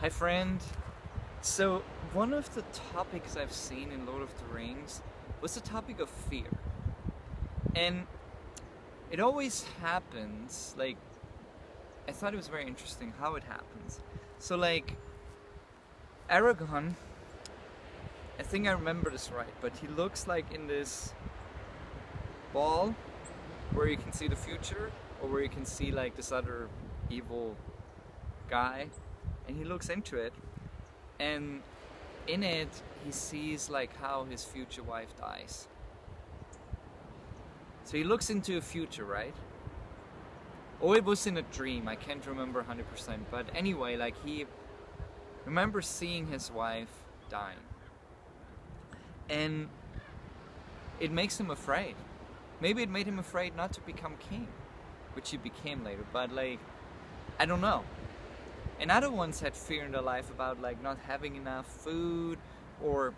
Hi friend. So one of the topics I've seen in Lord of the Rings was the topic of fear. And it always happens, I thought it was very interesting how it happens. So Aragorn, I think I remember this right, but he looks like in this ball where you can see the future, or where you can see this other evil guy, and he looks into it, and in it he sees how his future wife dies. So he looks into a future, right? Or it was in a dream, I can't remember 100%, but anyway, he remembers seeing his wife dying. And it makes him afraid. Maybe it made him afraid not to become king, which he became later, but I don't know. And other ones had fear in their life about not having enough food, or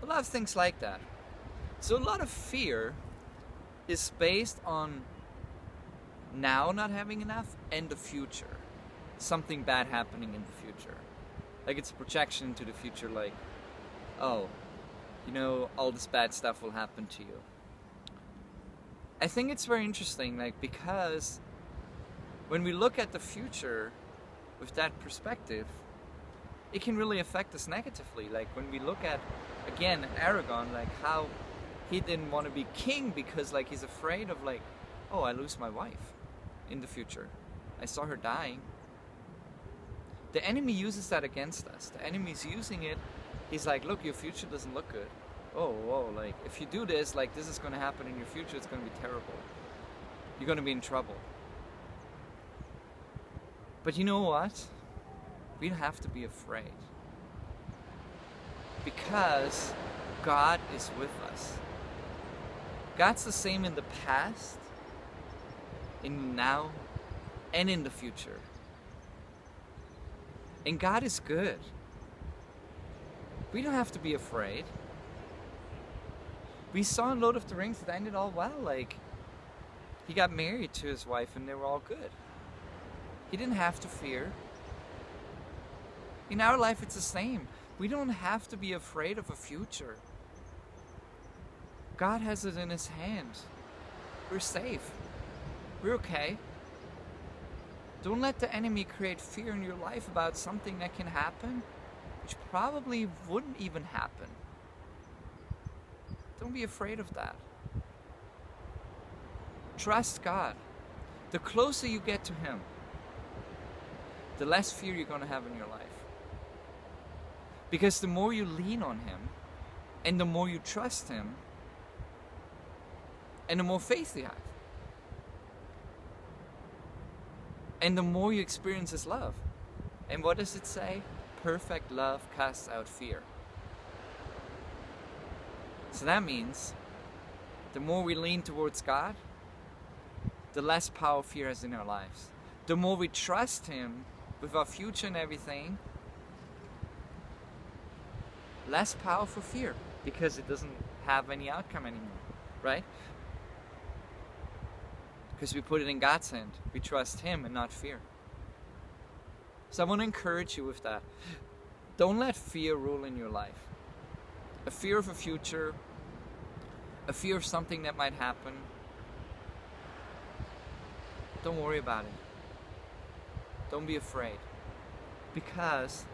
a lot of things like that. So a lot of fear is based on now not having enough and the future. Something bad happening in the future. It's a projection into the future, oh, all this bad stuff will happen to you. I think it's very interesting, because when we look at the future with that perspective, it can really affect us negatively. When we look at, again, Aragorn, how he didn't want to be king because he's afraid of oh, I lose my wife in the future. I saw her dying. The enemy uses that against us. The enemy's using it. He's look, your future doesn't look good. Oh, if you do this, this is going to happen in your future, it's going to be terrible. You're going to be in trouble. But you know what? We don't have to be afraid. Because God is with us. God's the same in the past, in the now, and in the future. And God is good. We don't have to be afraid. We saw in Lord of the Rings that ended all well. He got married to his wife and they were all good. He didn't have to fear. In our life, it's the same. We don't have to be afraid of a future. God has it in His hand. We're safe. We're okay. Don't let the enemy create fear in your life about something that can happen, which probably wouldn't even happen. Don't be afraid of that. Trust God. The closer you get to Him, the less fear you're going to have in your life. Because the more you lean on Him, and the more you trust Him, and the more faith you have, and the more you experience His love. And what does it say? Perfect love casts out fear. So that means the more we lean towards God, the less power fear has in our lives. The more we trust Him with our future and everything, less power for fear, because it doesn't have any outcome anymore, right? Because we put it in God's hand. We trust Him and not fear. So I want to encourage you with that. Don't let fear rule in your life. A fear of a future, a fear of something that might happen. Don't worry about it. Don't be afraid. Because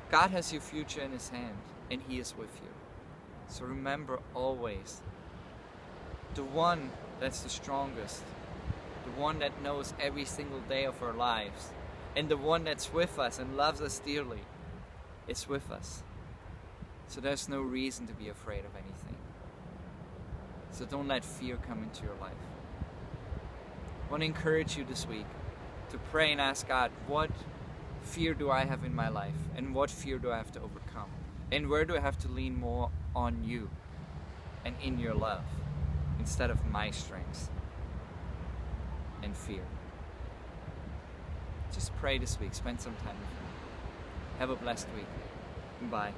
God has your future in His hand and He is with you. So remember always, the one that's the strongest, the one that knows every single day of our lives, and the one that's with us and loves us dearly, is with us. So there's no reason to be afraid of anything. So don't let fear come into your life. I want to encourage you this week to pray and ask God, what fear do I have in my life? And what fear do I have to overcome? And where do I have to lean more on you and in your love instead of my strengths and fear? Just pray this week. Spend some time with Him. Have a blessed week. Bye.